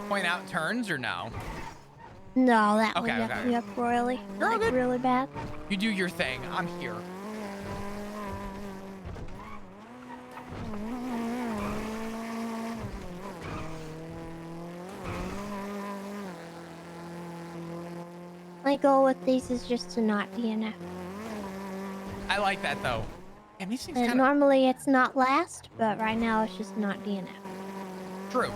point out turns or no? No, that Okay, one got okay. me up royally. You're all Like, good. really bad. You do your thing. I'm here. My goal with these is just to not DNF. I like that though. Damn, these things kind of Normally it's not last, but right now it's just not DNF. true.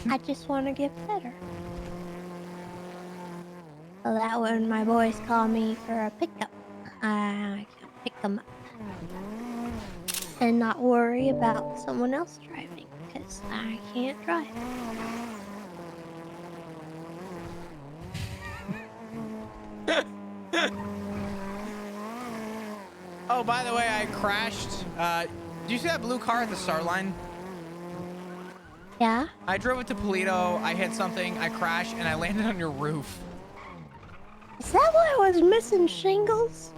I just want to get better. So that when my boys call me for a pickup, I can pick them up. And not worry about someone else driving, because I can't drive. Oh, by the way, I crashed. Did you see that blue car at the start line? Yeah? I drove it to Polito, I hit something, I crashed, and I landed on your roof. Is that why I was missing shingles?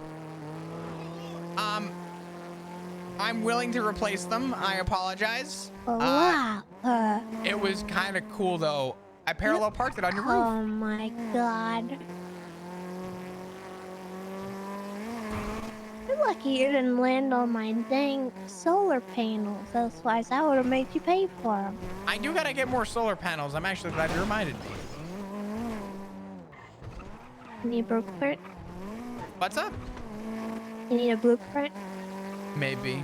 I'm willing to replace them. I apologize. Oh, wow. It was kind of cool, though. I parallel parked it on your roof. Oh my god. You're lucky you didn't land on my dang solar panels. Otherwise, I would have made you pay for them. I do gotta get more solar panels. I'm actually glad you reminded me. You need a blueprint? What's up? You need a blueprint? Maybe.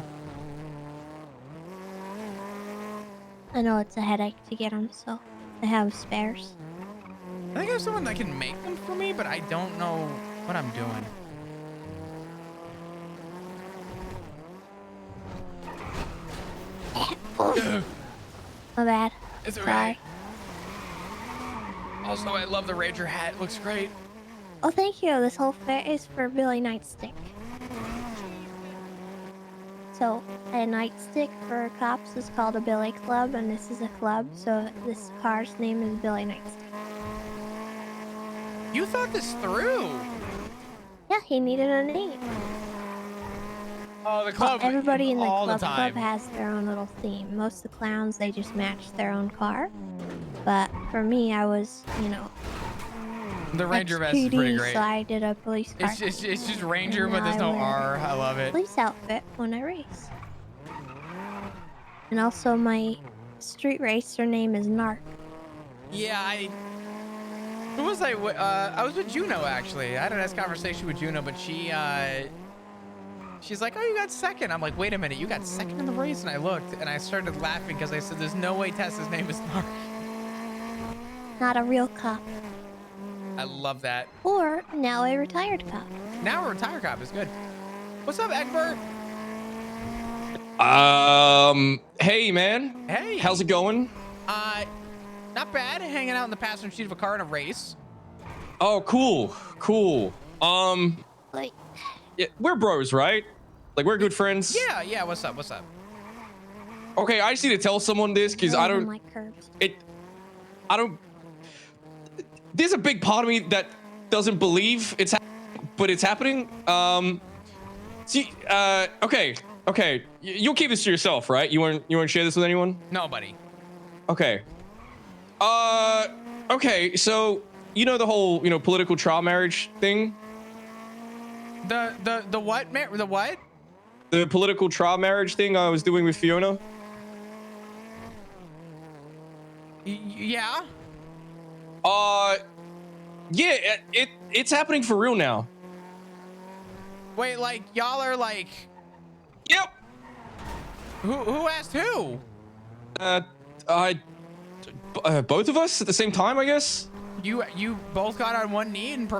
I know it's a headache to get them, so I have spares. I think I have someone that can make them for me, but I don't know what I'm doing. My bad. It's okay. Sorry. Also, I love the Ranger hat. It looks great. Oh, thank you. This whole fair is for Billy Nightstick. So, a nightstick for cops is called a Billy Club, and this is a club, so this car's name is Billy Nightstick. You thought this through. Yeah, he needed a name. Oh, the club. Well, everybody in the all club time. has their own little theme. Most of the clowns, they just match their own car. But for me, I was, you know, The Ranger vest is pretty great. so I did a police car. It's just Ranger, And but there's no I wear R. I love it. Police outfit when I race. And also my street racer name is Narc. Yeah, who was I with? I was with Juno, actually. I had a nice conversation with Juno, but she's like, oh, you got second. I'm like, wait a minute, you got second in the race? And I looked, and I started laughing because I said, there's no way Tessa's name is Narc. Not a real cop. I love that. Or now a retired cop. Now a retired cop is good. What's up, Egbert? Hey, man. Hey. How's it going? Not bad. Hanging out in the passenger seat of a car in a race. Oh, cool. Cool. Like, Yeah, we're bros, right? Like, we're good friends. Yeah. What's up? What's up? Okay, I just need to tell someone this because I don't like curbs. There's a big part of me that doesn't believe it's happening, but it's happening. Okay. You'll keep this to yourself, right? You won't share this with anyone? Nobody. Okay. Okay, so you know the whole, political trial marriage thing? The what? The what? The political trial marriage thing I was doing with Fiona? Yeah. Yeah, it's happening for real now. Wait, like y'all are like. Yep. Who asked who? Both of us at the same time, I guess. You both got on one knee and.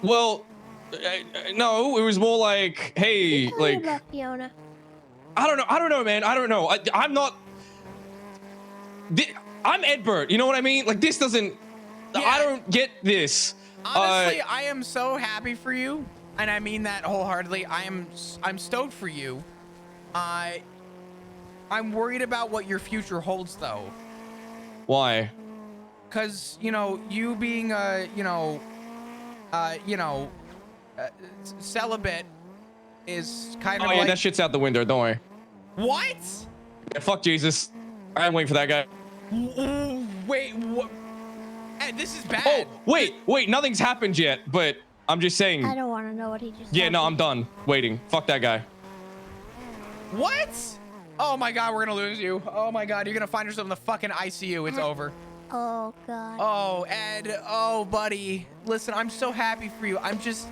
Well, no, it was more like, hey, Tell me like. about Fiona. I don't know, man. I don't know. I'm not. I'm Edbert. You know what I mean? Like, this doesn't. Yeah. I don't get this. Honestly, I am so happy for you, and I mean that wholeheartedly. I'm stoked for you. I'm worried about what your future holds, though. Why? cause you know, you being celibate is kind of Oh yeah, like that shit's out the window. Don't worry. what? Yeah, fuck Jesus. I'm waiting for that guy. Wait, what? Ed, this is bad. Oh, wait, nothing's happened yet, but I'm just saying. I don't want to know what he just Yeah, told no, me. I'm done waiting. Fuck that guy. What? Oh my God, we're gonna lose you. Oh my God, you're gonna find yourself in the fucking ICU. It's over. Oh, God. Oh, Ed. Oh, buddy. Listen, I'm so happy for you. I'm just.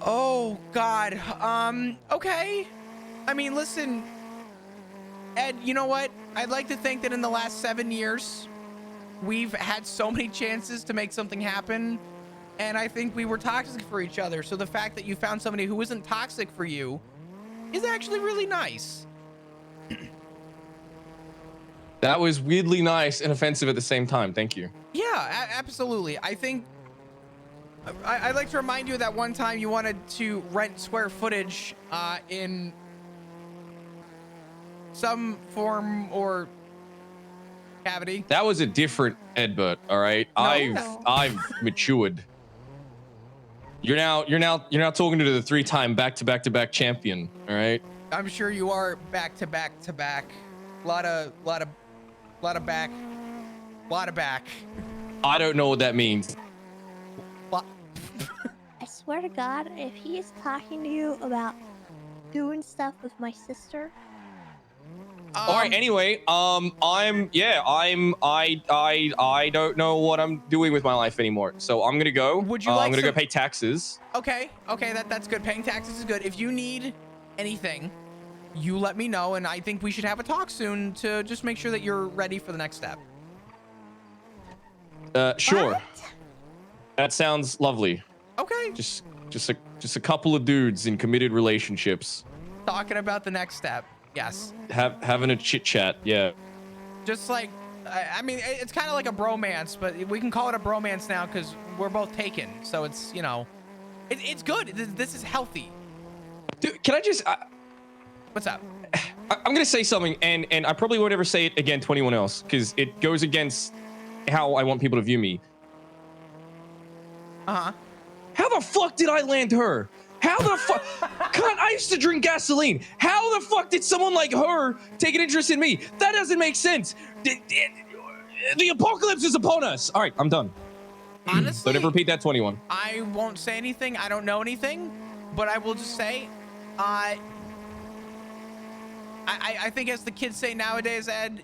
Oh God. Okay. I mean, listen, Ed. You know what? I'd like to think that in the last 7 years, we've had so many chances to make something happen, and I think we were toxic for each other. So the fact that you found somebody who isn't toxic for you is actually really nice. That was weirdly nice and offensive at the same time. Thank you. Yeah, absolutely. I think I'd like to remind you of that one time you wanted to rent square footage in some form or cavity. That was a different Edbert. All right, No. I've matured. You're now talking to the 3-time back-to-back champion. All right. I'm sure you are back to back. Lot of back. I don't know what that means. I swear to God, if he is talking to you about doing stuff with my sister, All right. Anyway, I don't know what I'm doing with my life anymore. So I'm gonna go. Would you like I'm gonna go some- pay taxes. Okay, that's good. Paying taxes is good. If you need anything, you let me know, and I think we should have a talk soon to just make sure that you're ready for the next step. Sure. What? That sounds lovely. Okay. Just a couple of dudes in committed relationships Talking about the next step. Yes. having a chit chat. Yeah. Just like, I mean, it's kind of like a bromance, but we can call it a bromance now because we're both taken. So it's, you know, it's good. This is healthy. Dude, can I just? What's up? I'm gonna say something, and I probably won't ever say it again to anyone else because it goes against how I want people to view me. Uh-huh. How the fuck did I land her? How the fuck? Cunt, I used to drink gasoline. How the fuck did someone like her take an interest in me? That doesn't make sense. The apocalypse is upon us. All right, I'm done. Honestly, Don't ever repeat that to anyone. I won't say anything. I don't know anything, but I will just say, I think as the kids say nowadays, Ed,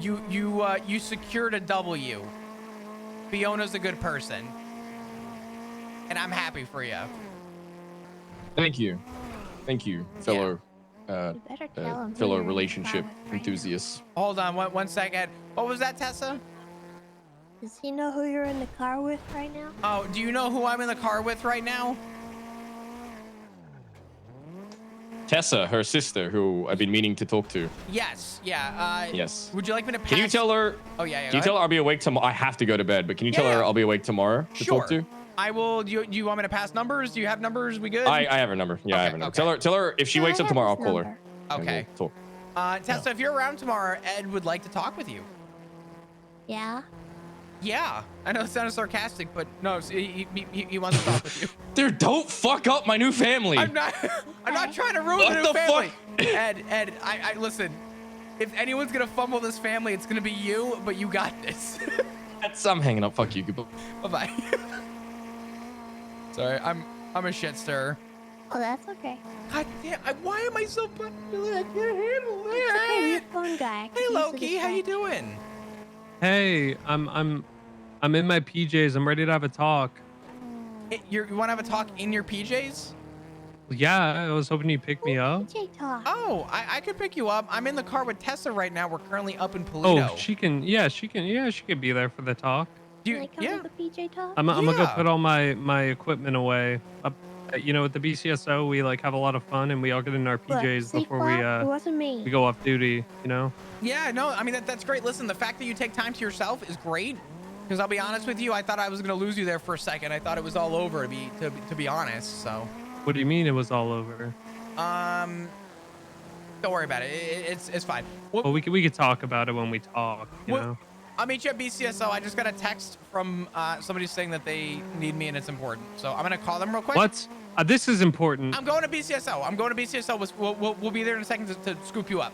you secured a W. Fiona's a good person, and I'm happy for you. Thank you, fellow you better tell him. who fellow you're in the relationship car with right enthusiasts. Hold on, one second. What was that, Tessa? now. Does he know who you're in the car with right now? Oh, do you know who I'm in the car with right now? Tessa, her sister, who I've been meaning to talk to. Yes. Yeah. Yes. Would you like me to pass? Can you tell her? Oh yeah. Can you tell her I'll be awake tomorrow? I have to go to bed, but can you tell Yeah. her I'll be awake tomorrow to Sure. talk to? I will. Do you want me to pass numbers? Do you have numbers? We good? I have her number. Yeah, I have her number. Tell her if she No, I wakes up have tomorrow, I'll his call her. number. and Okay. we'll talk. Tessa, if you're around tomorrow, Ed would like to talk with you. Yeah. Yeah. I know it sounded sarcastic, but no, he wants to talk with you. Dude, don't fuck up my new family. I'm not trying to ruin What the new the family. fuck? Ed, I listen. If anyone's gonna fumble this family, it's gonna be you. But you got this. I'm hanging up. Fuck you. Goodbye. Bye bye. Sorry, I'm a shit stirrer. Oh, that's okay. God damn! Why am I so popular? I can't handle It's okay. You're it. a phone guy. I could Hey use a Loki, how you distraction. doing? Hey, I'm in my PJs. I'm ready to have a talk. You want to have a talk in your PJs? Yeah, I was hoping you'd pick me up. PJ talk. Oh, I could pick you up. I'm in the car with Tessa right now. We're currently up in Polito. Oh, she can be there for the talk. Do Can I you, come yeah. to the PJ talk? I'm gonna go Yeah. put all my equipment away. Up, you know, at the BCSO, we like have a lot of fun and we all get in our Look, PJs see, before Clark, it wasn't me. we go off duty. You know. Yeah, no, I mean, that's great. Listen, the fact that you take time to yourself is great. Because I'll be honest with you, I thought I was going to lose you there for a second. I thought it was all over, to be honest. So, What do you mean it was all over? don't worry about it. It's fine. What, Well, we could talk about it when we talk. You What- know. I'll meet you at BCSO. I just got a text from somebody saying that they need me and it's important. So I'm gonna call them real quick. What? This is important. I'm going to BCSO. We'll be there in a second to scoop you up.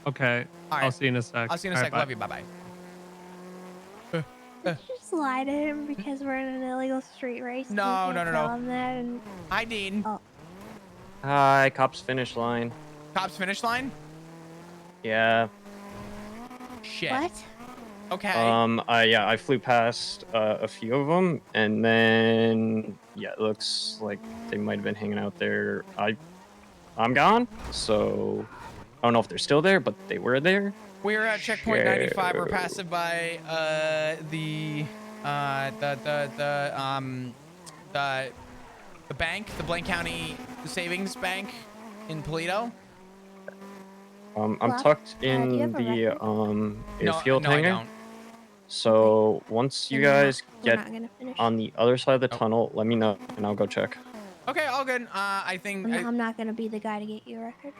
Okay. All right. I'll see you in a sec. I'll see you in a All sec. right, Love you. Bye bye. Did you just lie to him because we're in an illegal street race? and you No, can't no, no, tell no. him that and... Hi, Dean. Oh. Hi, cops finish line. Cops finish line. Yeah. Shit. What? Okay. I flew past a few of them, and then yeah, it looks like they might have been hanging out there. I'm gone, so I don't know if they're still there, but they were there. We're at checkpoint 95. We're passing by the bank, the Blaine County Savings Bank in Toledo. I'm Well, tucked do you in have a the record? airfield no, I hangar. don't. So once you Then we're guys not get gonna finish. on the other side of the Oh. tunnel, let me know, and I'll go check. Okay, all good. I think I'm not gonna be the guy to get you a record.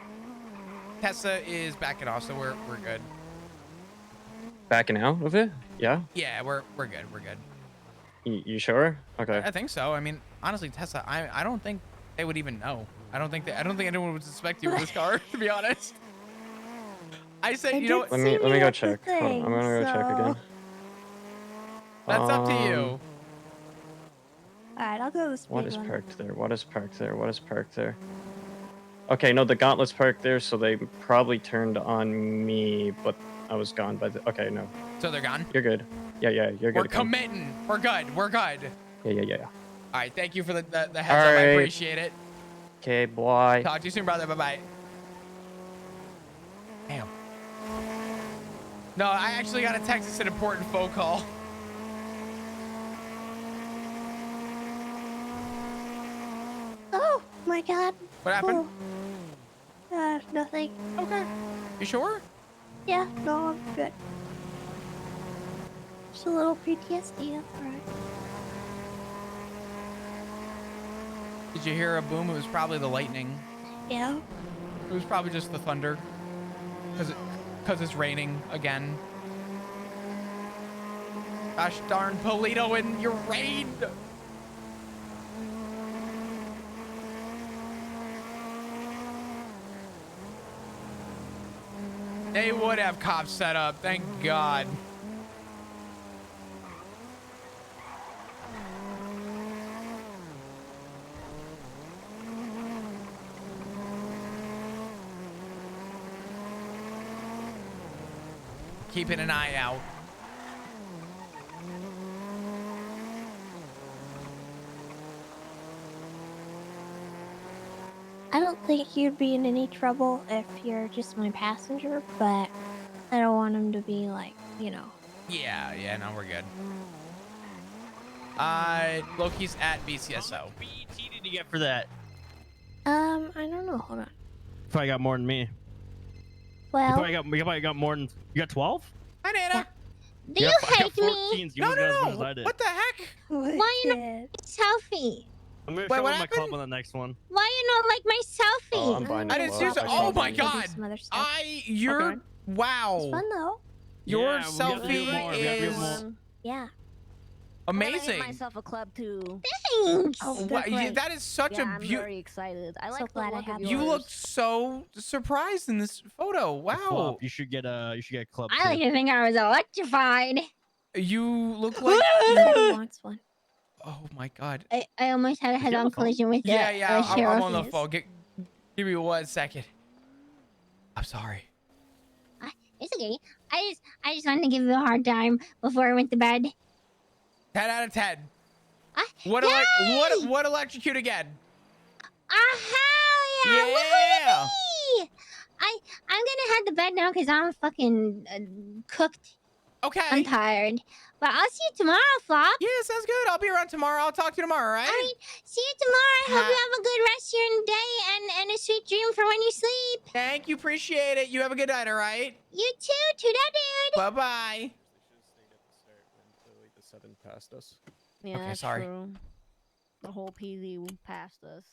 Tessa is backing off, so we're good. Backing out of it? Yeah. Yeah, we're good. We're good. You sure? Okay. I think so. I mean, honestly, Tessa, I don't think they would even know. I don't think anyone would suspect you with this car, to be honest. I said, I you know, did what? Let me see go at the check. Hold on, I'm gonna go thing, check so- again. That's up to you. Alright, I'll go to the speed What is one. parked there? What is parked there? What is parked there? Okay, no, the Gauntlet's parked there, so they probably turned on me, but I was gone by the. Okay, no, So they're gone. you're good. Yeah, you're good. We're to come. committing. We're good. We're good. Yeah. All right. Thank you for the heads All up. I right. appreciate it. Okay, boy. Talk to you soon, brother. Bye bye. Damn. No, I actually got a text. It's an important phone call. Oh my god. What happened? Nothing. Okay. You sure? Yeah, no, I'm good. Just a little PTSD, that's alright. Did you hear a boom? It was probably the lightning. Yeah. It was probably just the thunder. Cause it's raining again. Gosh darn Polito and your rain. They would have cops set up, thank God. Keeping an eye out. I don't think you'd be in any trouble if you're just my passenger, but I don't want him to be like, you know. Yeah, no, we're good. Loki's at BCSO. How much BET did you get for that? I don't know. Hold on. Probably got more than me. Well, You probably got more than. You got 12? Hi, Nana. Do you I got hate me? 14s. You No, got as much no, as no. I did. What the heck? Why you not? Selfie. I'm gonna Wait, show what my club happened? on the next one. Why you not like my selfie? Oh, I'm buying I it. didn't Well, seriously. I Oh should my buy it. God. Some other stuff. You're Okay. wow. It's fun though. Your Yeah, we gotta do selfie more, we gotta do is more. Yeah. amazing. myself a club too. Thanks. Oh, Wow, they're great. that is such Yeah, a I'm beautiful. very excited. I So like the glad I look have of yours. You yours. look so surprised in this photo. Wow. Flop. You should get a club. I like to think I was electrified. You look like. Everybody wants one. Oh my God. I almost had a you on head-on the phone? collision with Yeah. I'm sheriff. on the phone. Give me 1 second. I'm sorry. It's okay. I just wanted to give you a hard time before I went to bed. 10 out of 10. Yay! What electrocute again? Hell yeah! Yeah. Woohoo! I'm gonna head to bed now because I'm fucking cooked. Okay. I'm tired. But I'll see you tomorrow, Flop. Yeah, sounds good. I'll be around tomorrow. I'll talk to you tomorrow, all right? I mean, see you tomorrow. I hope you have a good rest of your day and a sweet dream for when you sleep. Thank you. Appreciate it. You have a good night, all right? You too, to that dude. Bye-bye. Past us. Yeah, Okay, that's sorry. true. The whole PZ passed us.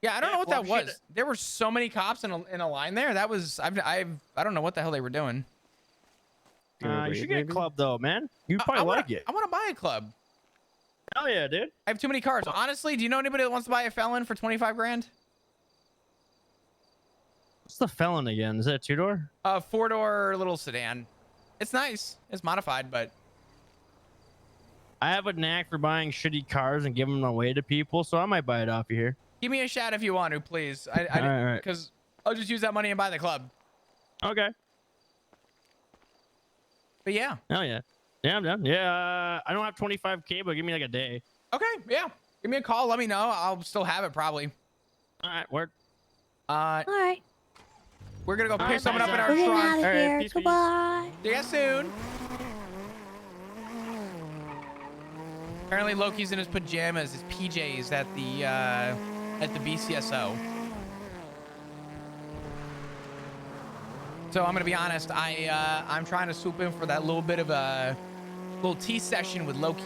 Yeah, I don't Yeah, know what that well, shit. was. There were so many cops in a line there. That was I don't know what the hell they were doing. Do a You raid, should get a maybe? club though, man. You probably like it. I want to buy a club. Hell yeah, dude. I have too many cars. Honestly, do you know anybody that wants to buy a Felon for 25 grand? What's the Felon again? Is that a 2-door? A 4-door little sedan. It's nice. It's modified, but I have a knack for buying shitty cars and giving them away to people, so I might buy it off you here. give me a shout if you want to, please. All right. Because I'll just use that money and buy the club. Okay. But yeah. Hell yeah. Yeah, I'm done. Yeah, I don't have 25K, but give me like a day. Okay, yeah. Give me a call. Let me know. I'll still have it probably. All right, word. Uh, All right. we're gonna go All pick right, someone up bye, in Zach. our We're getting trunk. out of All right, here. peace, peace. Goodbye. See ya soon. Apparently Loki's in his pajamas, his PJs at the BCSO. So I'm gonna be honest, I'm trying to swoop in for that little bit of a little tea session with Loki.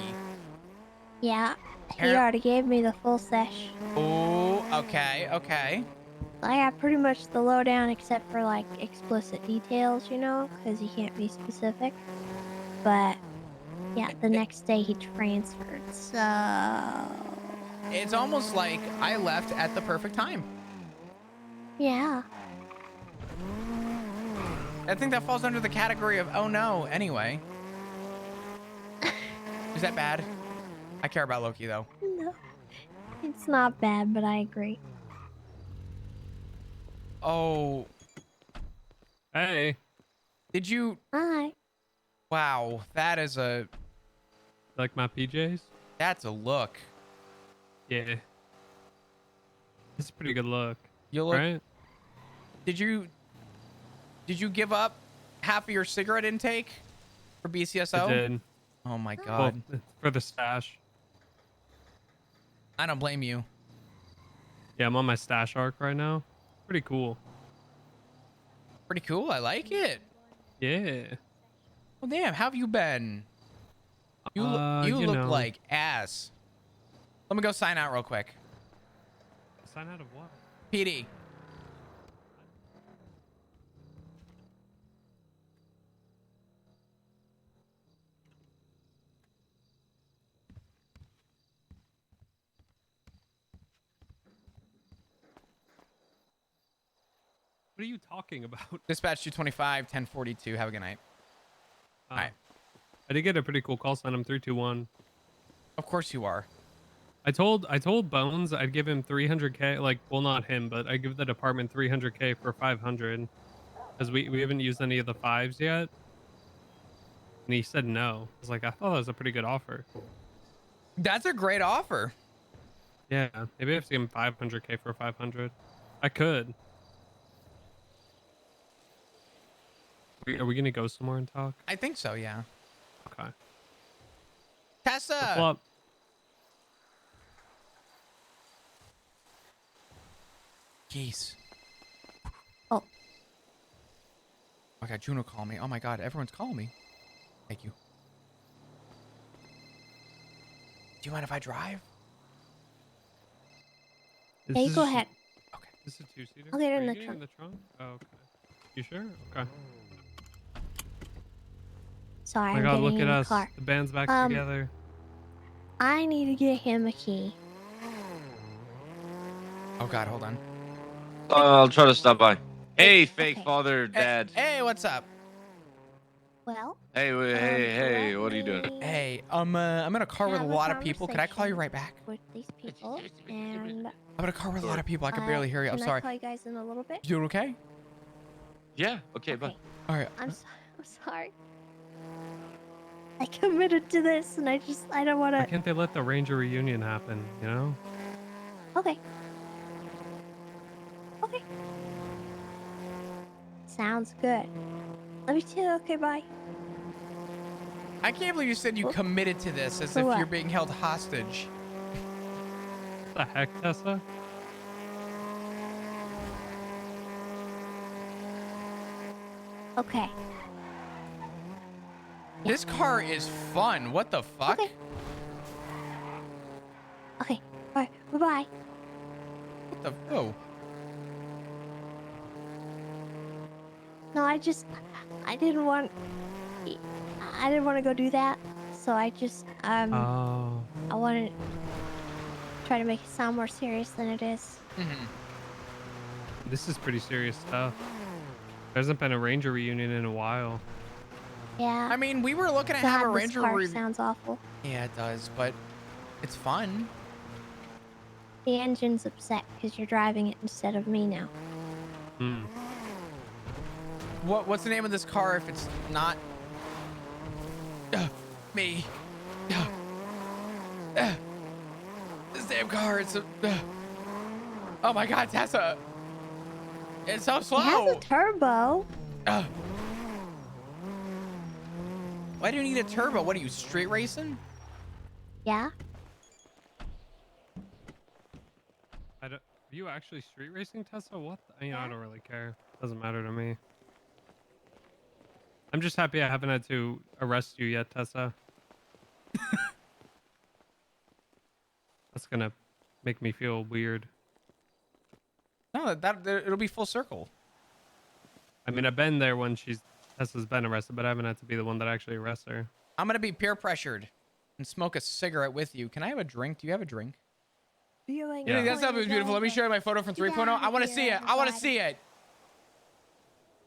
Yeah. He Here. already gave me the full sesh. Oh, okay, okay. I got pretty much the lowdown except for like explicit details, you know, because he can't be specific. But yeah, the next day he transferred, so It's almost like I left at the perfect time. yeah. I think that falls under the category of oh no anyway. Is that bad? I care about Loki though. No, it's not bad, but I agree. Oh, Hey, did you? Hi. Wow, that is like my PJs? that's a look. Yeah. It's a pretty good look, You look. right? Did you give up half of your cigarette intake for BCSO? I did. Oh my Well, god. for the stash. I don't blame you. Yeah, I'm on my stash arc right now. Pretty cool. Pretty cool. I like it. Yeah. Well, damn. How have you been? You you look know. like ass. Let me go sign out real quick. Sign out of what? PD. What are you talking about? Dispatch 225 1042. Have a good night. Oh. Alright. I did get a pretty cool call sign. I'm 321. Of course you are. I told Bones I'd give him 300K. Like, well, not him, but I give the department 300K for 500, because we haven't used any of the 5s yet. And he said no. I was like, I thought that was a pretty good offer. That's a great offer. Yeah, maybe I have to give him 500K for 500. I could. Are we gonna go somewhere and talk? I think so, yeah. Okay. Tessa. Well, Geese. Oh. I got Juno calling me. Oh my god, everyone's calling me. Thank you. Do you mind if I drive? this Yeah, you is go just- ahead. Okay. This is a two-seater. I'll get Are in you the getting trunk. in the trunk? Oh, okay. You sure? Okay. Sorry, Oh my I'm god, getting look in at the us. car. The band's back Um, together. I need to get him a key. Oh god, hold on. I'll try to stop by. Hey, fake Okay. father, dad. Hey, what's up? Well, Hey, hey, what are you doing? let me Hey, I'm in a car with a have lot of people. Can I call you conversation right back? with these people, and I'm in a car with a lot of people. I can barely hear you. I'm can sorry. I call you guys in a little bit? You doing okay? Yeah, okay, bye. All right. I'm sorry. I committed to this, and I don't want Why to. can't they let the Ranger reunion happen, you know? Okay. Okay. Sounds good. Love you too. Okay, bye. I can't believe you said you Whoop. committed to this as For if what? you're being held hostage. What the heck, Tessa? Okay. This car is fun. What the fuck? Okay. Okay. All right. Bye bye. What the? Oh. No, I didn't want. I didn't want to go do that, so I just Oh. I want to try to make it sound more serious than it is. This is pretty serious stuff. There hasn't been a Ranger reunion in a while. Yeah. I mean, we were looking to have a God, this Ranger car review. sounds awful. Yeah, it does, but it's fun. The engine's upset because you're driving it instead of me now. Hmm. What's the name of this car if it's not me? This damn car, it's a. Oh my God, Tessa! It's so slow. It has a turbo. Why do you need a turbo? What are you, street racing? Yeah. Are you actually street racing, Tessa? What? I don't really care. Doesn't matter to me. I'm just happy I haven't had to arrest you yet, Tessa. That's gonna make me feel weird. No, it'll be full circle. I mean, I've been there when Tessa's been arrested, but I haven't had to be the one that actually arrests her. I'm gonna be peer pressured and smoke a cigarette with you. Can I have a drink? Do you have a drink? Feeling Yeah, that stuff is beautiful. Let me show you my photo from 3.0. I want to see it. I want to see it.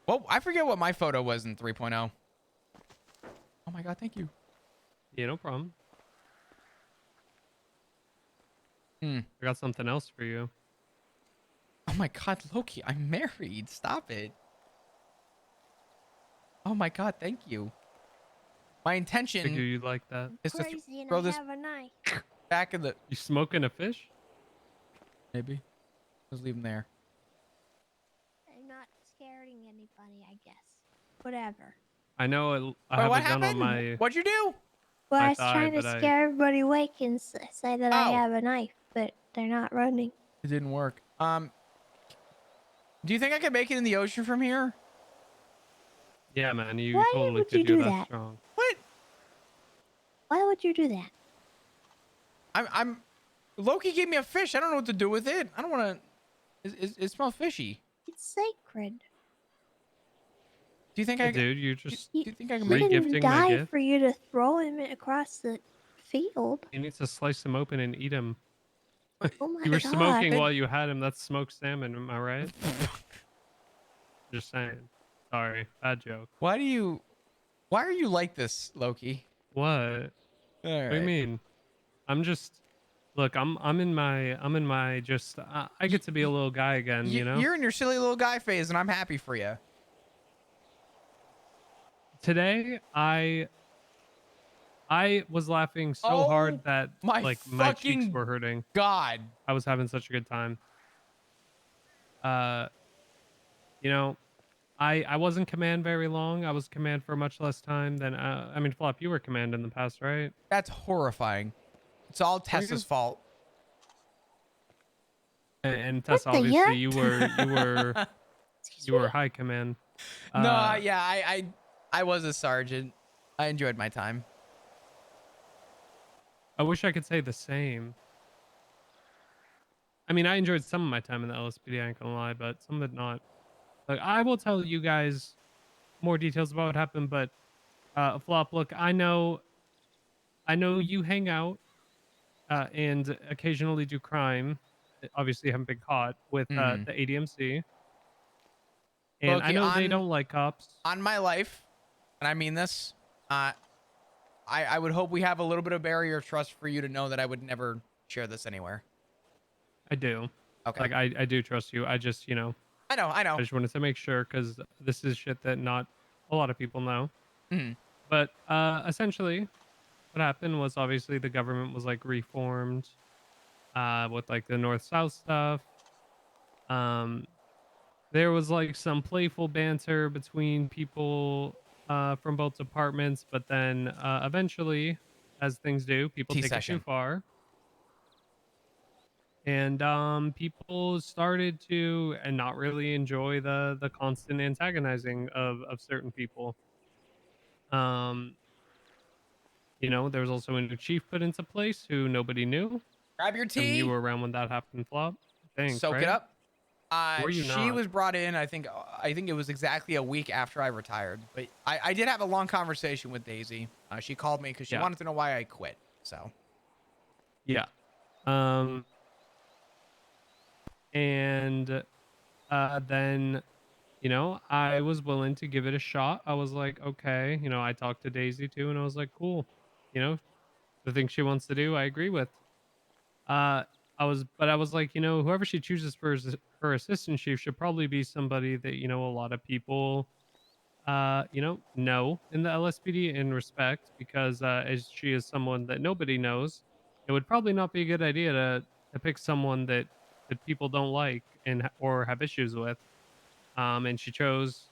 Well, I forget what my photo was in 3.0. Oh my God, thank you. Yeah, no problem. I got something else for you. Oh my God, Loki, I'm married. Stop it. Oh my God, thank you. My intention Figure you'd like that. is to crazy and throw I this have a knife. back in the... You smoking a fish? Maybe. Just leave him there. I'm not scaring anybody, I guess. Whatever. I know I Wait, have what a gun on happened? my... What'd you do? Well, my I was thigh, trying to but scare everybody awake and say that I Oh. have a knife, but they're not running. It didn't work. Do you think I could make it in the ocean from here? Yeah, man, you Why totally would you could do do that that? strong. What? Why would you do that? I'm Loki gave me a fish. I don't know what to do with it. I don't want to. It smells fishy. It's sacred. Do you think Yeah, I dude, you're just do you think I can He make it? didn't Regifting my die gift? for you to throw him across the field. You need to slice him open and eat him. Oh my You were god. smoking while you had him. That's smoked salmon, am I right? Just saying. Sorry, bad joke. Why are you like this, Loki? What? All What do you right. mean? I'm just... Look, I'm in my just... I get to be a little guy again, you know? You're in your silly little guy phase, and I'm happy for you. Today, I was laughing so hard that my like my cheeks fucking were hurting. God. I was having such a good time. You know, I wasn't command very long. I was command for much less time than I mean, Flop, you were command in the past, right? That's horrifying. It's all Tessa's fault. And What Tess, the obviously, yuck? you were high command. No, yeah, I was a sergeant. I enjoyed my time. I wish I could say the same. I mean, I enjoyed some of my time in the LSPD, I ain't gonna lie, but some of it not. Like, I will tell you guys more details about what happened, but Flop, look, I know you hang out and occasionally do crime. Obviously, you haven't been caught with the ADMC. And I Loki, know they don't like cops. On my life, and I mean this, I would hope we have a little bit of barrier of trust for you to know that I would never share this anywhere. I do. Okay. Like, I do trust you. I just, you know. I know. I just wanted to make sure because this is shit that not a lot of people know. Mhm. But essentially, what happened was obviously the government was like reformed with like the North-South stuff. There was like some playful banter between people from both departments, but then eventually, as things do, people take it too far. And people started to not really enjoy the constant antagonizing of certain people. You know, there was also a new chief put into place who nobody knew. Grab your I mean, tea. you were around when that happened, Flop. Thanks, Soak right? it up. Were you She not? was brought in. I think it was exactly a week after I retired. But I did have a long conversation with Daisy. She called me because she Yeah. wanted to know why I quit. So Yeah. And then, you know, I was willing to give it a shot. I was like, okay, you know, I talked to Daisy too, and I was like, cool. You know, the thing she wants to do, I agree with. But I was like, you know, whoever she chooses for her assistant chief should probably be somebody that, you know, a lot of people, you know in the LSPD and respect, because as she is someone that nobody knows, it would probably not be a good idea to pick someone that people don't like or have issues with. And she chose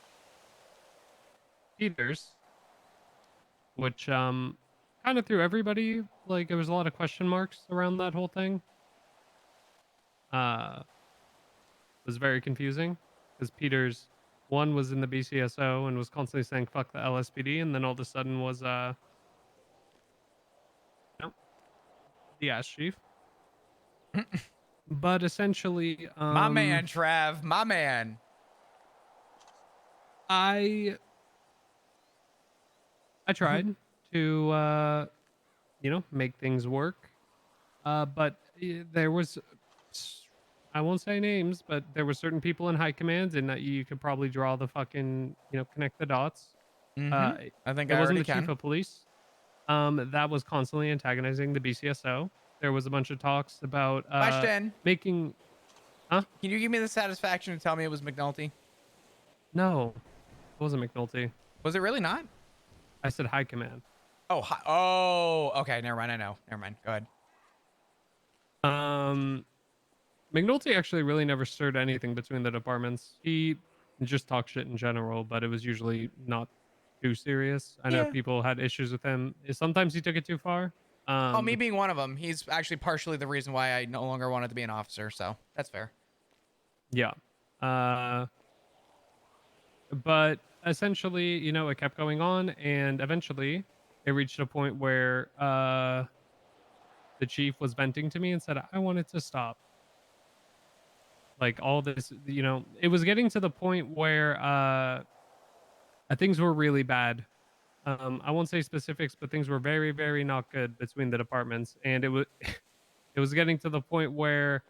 Peters, which kind of threw everybody, like there was a lot of question marks around that whole thing. Uh, was very confusing because Peters one was in the BCSO and was constantly saying fuck the LSPD, and then all of a sudden was you know, the ass chief. But essentially, my man, Trav, my man. I tried to you know, make things work. But there was I won't say names, but there were certain people in high command, and that you could probably draw the fucking, you know, connect the dots. Mm-hmm. Uh, I think it I wasn't already the chief can. of police. That was constantly antagonizing the BCSO. There was a bunch of talks about Question: making. Huh? Can you give me the satisfaction to tell me it was McNulty? No, it wasn't McNulty. Was it really not? I said high command. Oh, oh, okay. Never mind. I know. Never mind. Go ahead. Um, McNulty actually really never stirred anything between the departments. He just talked shit in general, but it was usually not too serious. I know Yeah. people had issues with him. Sometimes he took it too far. Oh, me being one of them. He's actually partially the reason why I no longer wanted to be an officer. So that's fair. Yeah. Uh, but essentially, you know, it kept going on, and eventually it reached a point where the chief was venting to me and said, I wanted to stop. Like all this, you know, it was getting to the point where things were really bad. I won't say specifics, but things were very, very not good between the departments, and it was it was getting to the point where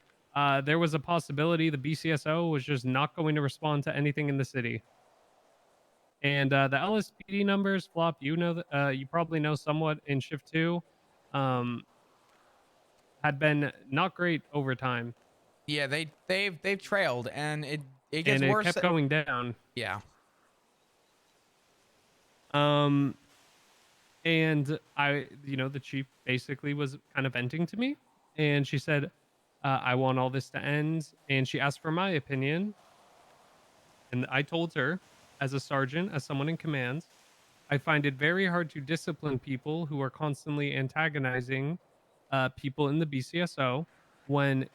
there was a possibility the BCSO was just not going to respond to anything in the city. And the LSPD numbers, Flop, you know, you probably know somewhat in Shift 2, um, had been not great over time, Yeah, they've trailed, and it gets and it worse. kept going down. Yeah. Um, and I, you know, the chief basically was kind of venting to me, and she said, I want all this to end. And she asked for my opinion. And I told her, as a sergeant, as someone in command, I find it very hard to discipline people who are constantly antagonizing people in the BCSO when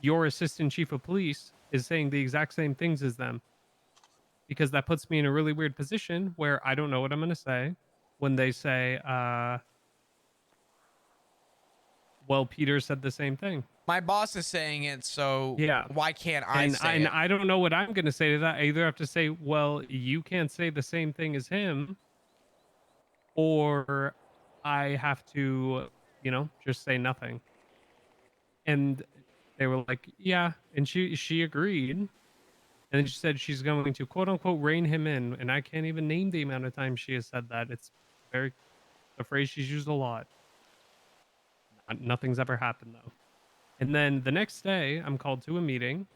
your assistant chief of police is saying the exact same things as them. Because that puts me in a really weird position where I don't know what I'm going to say when they say, well, Peter said the same thing. My boss is saying it, so Yeah. why can't I say And it? I don't know what I'm going to say to that. I either have to say, well, you can't say the same thing as him, or I have to, you know, just say nothing. And they were like, yeah. And she agreed. And then she said she's going to quote unquote rein him in. And I can't even name the amount of times she has said that. It's very, a phrase she's used a lot. Nothing's ever happened though. And then the next day, I'm called to a meeting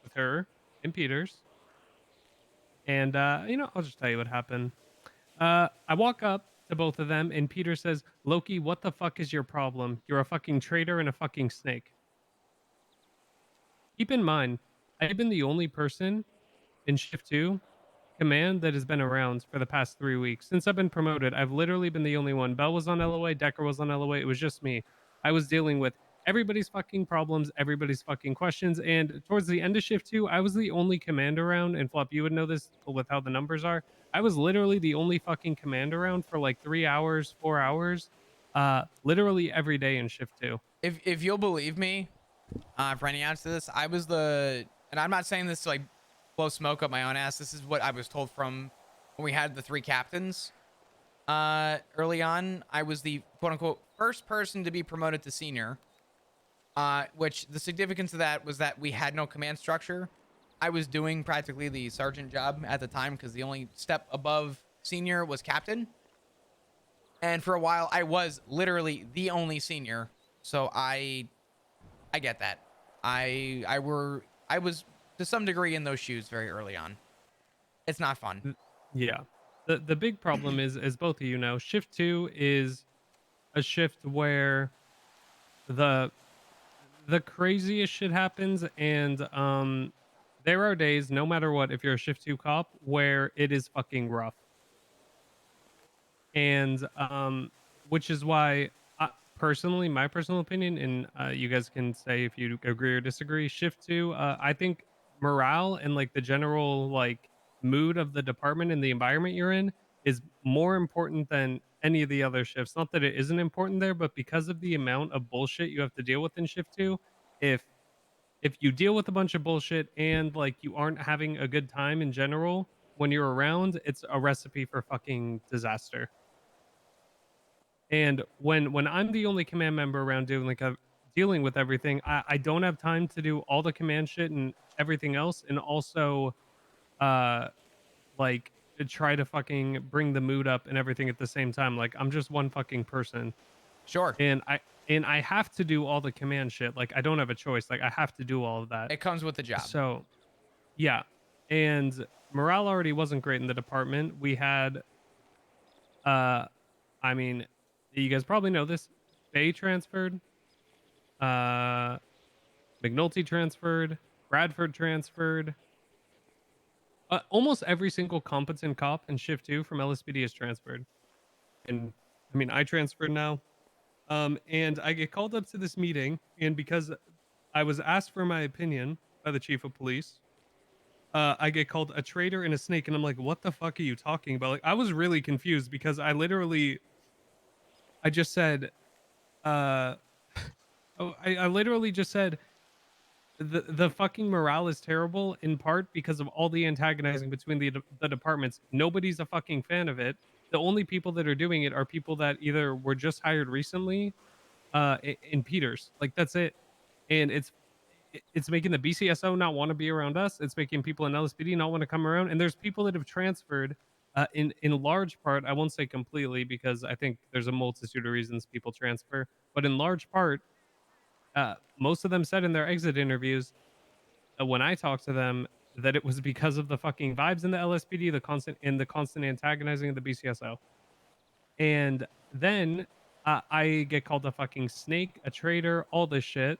with her and Peters. And, you know, I'll just tell you what happened. I walk up to both of them, and Peter says, Loki, what the fuck is your problem? You're a fucking traitor and a fucking snake. Keep in mind, I've been the only person in Shift 2 command that has been around for the past 3 weeks. Since I've been promoted, I've literally been the only one. Bell was on LOA, Decker was on LOA. It was just me. I was dealing with everybody's fucking problems, everybody's fucking questions. And towards the end of Shift 2, I was the only command around. And Flop, you would know this with how the numbers are. I was literally the only fucking command around for like 3 hours, 4 hours, literally every day in Shift 2. If you'll believe me, for any answer to this, I was the and I'm not saying this to like blow smoke up my own ass. This is what I was told from when we had the 3 captains. Early on, I was the quote unquote first person to be promoted to senior. Which the significance of that was that we had no command structure. I was doing practically the sergeant job at the time because the only step above senior was captain. And for a while, I was literally the only senior. So I get that. I was to some degree in those shoes very early on. It's not fun. Yeah. The big problem is, as both of you know, shift 2 is a shift where the craziest shit happens, and there are days, no matter what, if you're a shift 2 cop, where it is fucking rough. And which is why personally, my personal opinion, and you guys can say if you agree or disagree, shift 2, I think morale and like the general like mood of the department and the environment you're in is more important than any of the other shifts. Not that it isn't important there, but because of the amount of bullshit you have to deal with in shift 2, if you deal with a bunch of bullshit and like you aren't having a good time in general when you're around, it's a recipe for fucking disaster. And when I'm the only command member around doing like dealing with everything, I don't have time to do all the command shit and everything else, and also uh like to try to fucking bring the mood up and everything at the same time. Like I'm just one fucking person, Sure. and I have to do all the command shit. Like I don't have a choice. Like I have to do all of that. It comes with the job. So yeah, and morale already wasn't great in the department. We had uh I mean, you guys probably know this. Bay transferred, uh, McNulty transferred, Bradford transferred. Almost every single competent cop in Shift 2 from LSPD is transferred. And I mean, I transferred now. And I get called up to this meeting, and because I was asked for my opinion by the chief of police, I get called a traitor and a snake, and I'm like, what the fuck are you talking about? Like, I was really confused because I just said, uh, oh, I literally just said the fucking morale is terrible in part because of all the antagonizing between the departments. Nobody's a fucking fan of it. The only people that are doing it are people that either were just hired recently, in Peters. Like that's it, and it's making the BCSO not want to be around us. It's making people in LSPD not want to come around. And there's people that have transferred. In large part, I won't say completely because I think there's a multitude of reasons people transfer, but in large part, most of them said in their exit interviews, when I talked to them, that it was because of the fucking vibes in the LSPD, the constant antagonizing of the BCSO. And then I get called a fucking snake, a traitor, all this shit,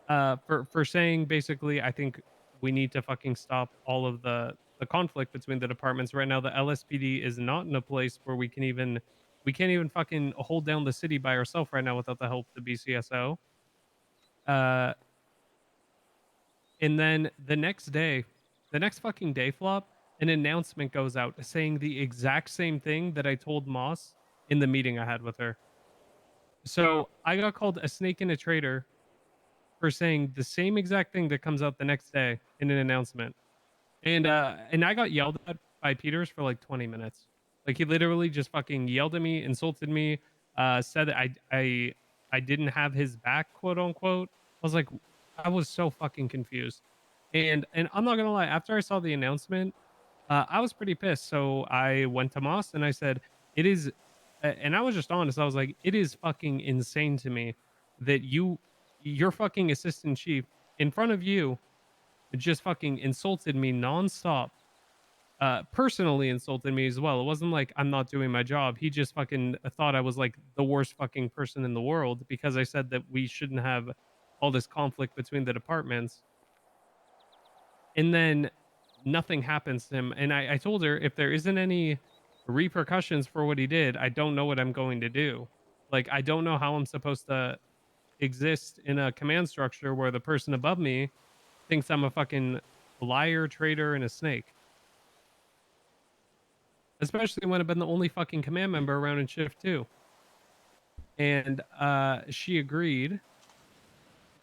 for saying basically, I think we need to fucking stop all of the conflict between the departments. Right now, the LSPD is not in a place where we can't even fucking hold down the city by ourselves right now without the help of the BCSO. Uh, and then the next day, the next fucking day, Flop, an announcement goes out saying the exact same thing that I told Moss in the meeting I had with her. So I got called a snake and a traitor for saying the same exact thing that comes out the next day in an announcement. And I got yelled at by Peters for like 20 minutes. Like he literally just fucking yelled at me, insulted me, said that I didn't have his back, quote unquote. I was like, I was so fucking confused. And I'm not gonna lie, after I saw the announcement, I was pretty pissed. So I went to Moss and I said, it is, and I was just honest. I was like, it is fucking insane to me that your fucking assistant chief in front of you just fucking insulted me nonstop. Personally insulted me as well. It wasn't like I'm not doing my job. He just fucking thought I was like the worst fucking person in the world because I said that we shouldn't have all this conflict between the departments. And then nothing happens to him. And I told her if there isn't any repercussions for what he did, I don't know what I'm going to do. Like, I don't know how I'm supposed to exist in a command structure where the person above me thinks I'm a fucking liar, traitor, and a snake. Especially when I've been the only fucking command member around in shift 2. And she agreed.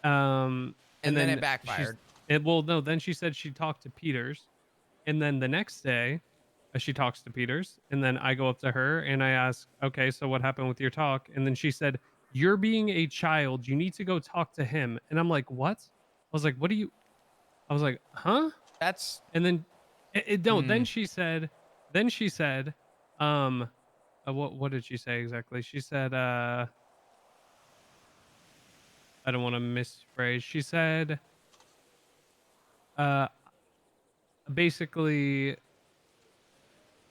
And then it backfired. well, no, then she said she talked to Peters, and then the next day, she talks to Peters, and then I go up to her and I ask, "Okay, so what happened with your talk?" And then she said, "You're being a child. You need to go talk to him." And I'm like, "What?" I was like, "What do you?" I was like, "Huh?" That's And then, no. hmm. Then she said, um, what did she say exactly? She said, I don't want to misphrase. She said, uh, basically,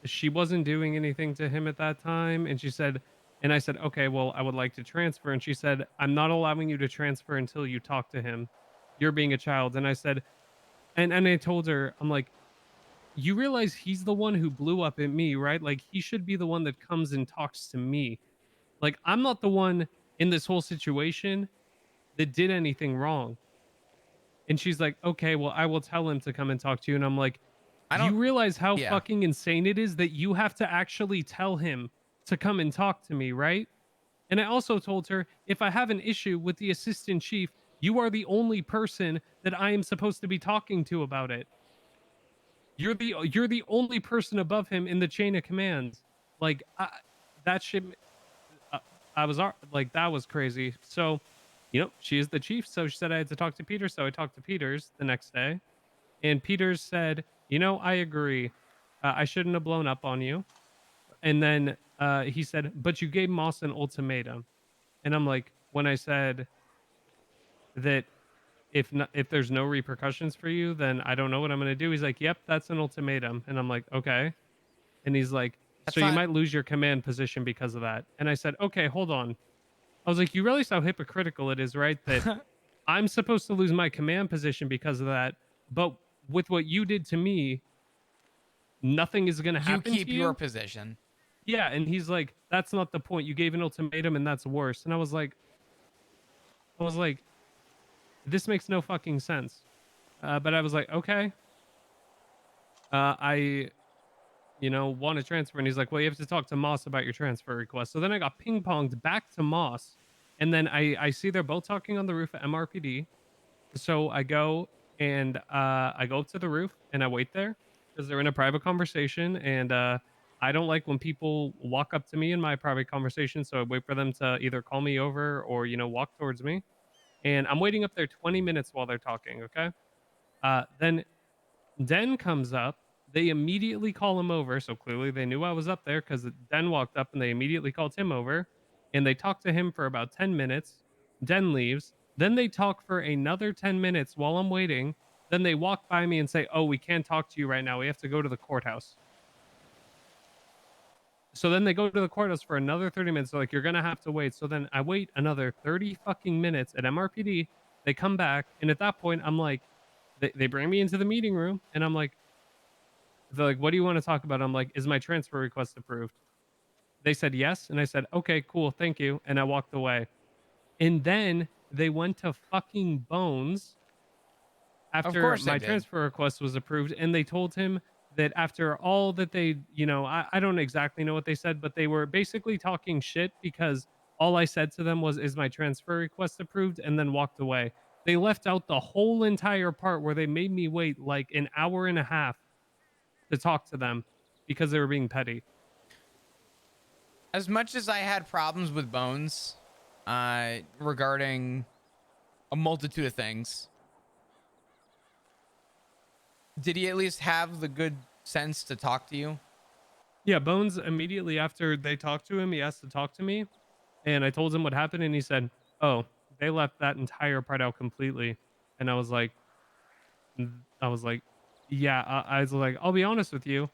she wasn't doing anything to him at that time, and she said, and I said, okay, well, I would like to transfer, and she said, I'm not allowing you to transfer until you talk to him. You're being a child. And I said, and I told her, I'm like, you realize he's the one who blew up at me, right? Like, he should be the one that comes and talks to me. Like, I'm not the one in this whole situation that did anything wrong. And she's like, okay, well, I will tell him to come and talk to you. And I'm like, I do you don't. realize how Yeah. fucking insane it is that you have to actually tell him to come and talk to me, right? And I also told her, if I have an issue with the assistant chief, you are the only person that I am supposed to be talking to about it. You're the only person above him in the chain of command. Like, that shit, uh, like, that was crazy. So, she is the chief. So she said I had to talk to Peters. So I talked to Peters the next day. And Peters said, I agree. I shouldn't have blown up on you. And then he said, but you gave Moss an ultimatum. And I'm like, when I said that if there's no repercussions for you, then I don't know what I'm going to do. He's like, yep, that's an ultimatum. And I'm like, okay. And he's like, so That's you not. might lose your command position because of that. And I said, okay, hold on. I was like, you realize how hypocritical it is, right? That I'm supposed to lose my command position because of that. But with what you did to me, nothing is going to You happen to keep your you. position. Yeah. And he's like, that's not the point. You gave an ultimatum and that's worse. And I was like, this makes no fucking sense. But I was like, okay, I, want to transfer. And he's like, well, you have to talk to Moss about your transfer request. So then I got ping ponged back to Moss. And then I see they're both talking on the roof at MRPD. So I go and I go up to the roof and I wait there because they're in a private conversation. And I don't like when people walk up to me in my private conversation. So I wait for them to either call me over or, walk towards me. And I'm waiting up there 20 minutes while they're talking. Okay. Then Den comes up. They immediately call him over. So clearly they knew I was up there because Den walked up and they immediately called him over. And they talked to him for about 10 minutes. Den leaves. Then they talk for another 10 minutes while I'm waiting. Then they walk by me and say, oh, we can't talk to you right now. We have to go to the courthouse. So then they go to the courthouse for another 30 minutes. So like, you're going to have to wait. So then I wait another 30 fucking minutes at MRPD. They come back. And at that point, I'm like, they bring me into the meeting room and I'm like, they're like, what do you want to talk about? I'm like, is my transfer request approved? They said yes. And I said, okay, cool. Thank you. And I walked away. And then they went to fucking Bones Of after course they my did. transfer request was approved. And they told him that after all that they, I don't exactly know what they said, but they were basically talking shit because all I said to them was, is my transfer request approved? And then walked away. They left out the whole entire part where they made me wait like an hour and a half to talk to them because they were being petty. As much as I had problems with Bones, regarding a multitude of things, did he at least have the good sense to talk to you? Yeah, Bones immediately after they talked to him, he asked to talk to me, and I told him what happened, and he said, "Oh, they left that entire part out completely." And I was like, yeah. I was like, I'll be honest with you,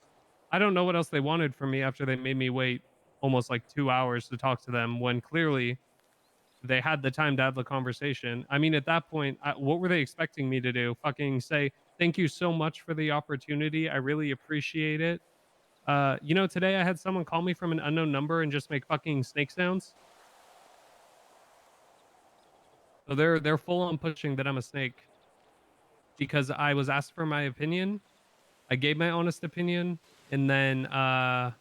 I don't know what else they wanted from me after they made me wait almost like 2 hours to talk to them when clearly they had the time to have the conversation. I mean, at that point, what were they expecting me to do? Fucking say, thank you so much for the opportunity. I really appreciate it. Today I had someone call me from an unknown number and just make fucking snake sounds. So they're full on pushing that I'm a snake because I was asked for my opinion. I gave my honest opinion, and then yeah,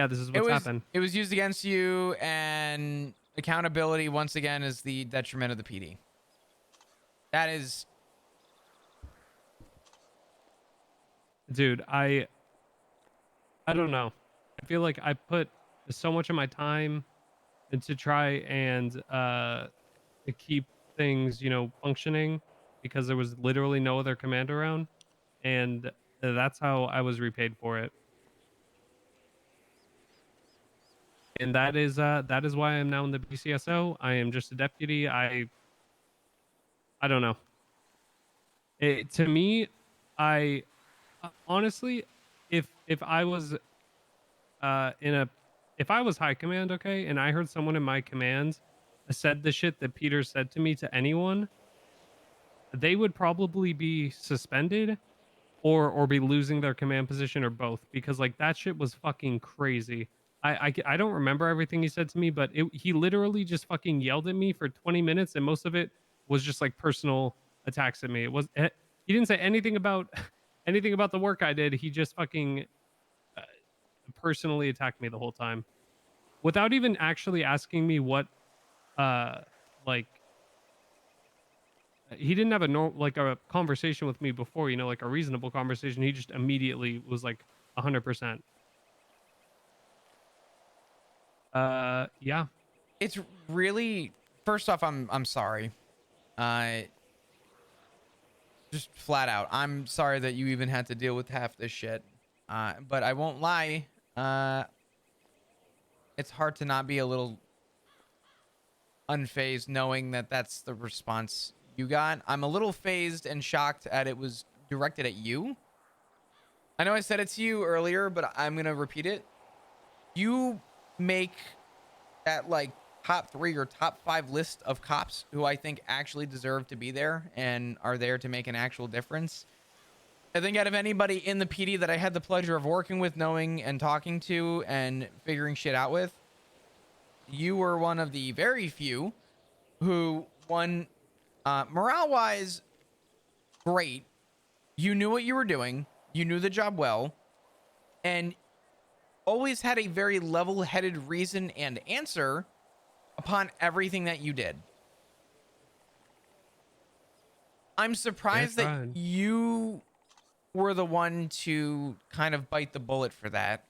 this is what's happened. It was used against you, and accountability once again is the detriment of the PD. That is dude, I don't know. I feel like I put so much of my time into try and to keep things, functioning because there was literally no other command around, and that's how I was repaid for it. And that is why I'm now in the BCSO. I am just a deputy. I don't know. To me, I honestly, if I was in a if I was high command, okay, and I heard someone in my command said the shit that Peter said to me to anyone, they would probably be suspended or be losing their command position or both, because like that shit was fucking crazy. I don't remember everything he said to me, but he literally just fucking yelled at me for 20 minutes, and most of it was just like personal attacks at me. He didn't say anything about anything about the work I did. He just fucking uh, personally attacked me the whole time without even actually asking me what uh like he didn't have like a conversation with me before, like a reasonable conversation. He just immediately was like 100%. Yeah. It's really, first off, I'm sorry. Uh, just flat out, I'm sorry that you even had to deal with half this shit. But I won't lie. It's hard to not be a little unfazed knowing that that's the response you got. I'm a little phased and shocked at it was directed at you. I know I said it to you earlier, but I'm gonna repeat it. You make that like top 3 or top 5 list of cops who I think actually deserve to be there and are there to make an actual difference. I think out of anybody in the PD that I had the pleasure of working with, knowing and talking to and figuring shit out with, you were one of the very few who, one, morale-wise, great. You knew what you were doing. You knew the job well. And always had a very level-headed reason and answer upon everything that you did. I'm surprised that you were the one to kind of bite the bullet for that.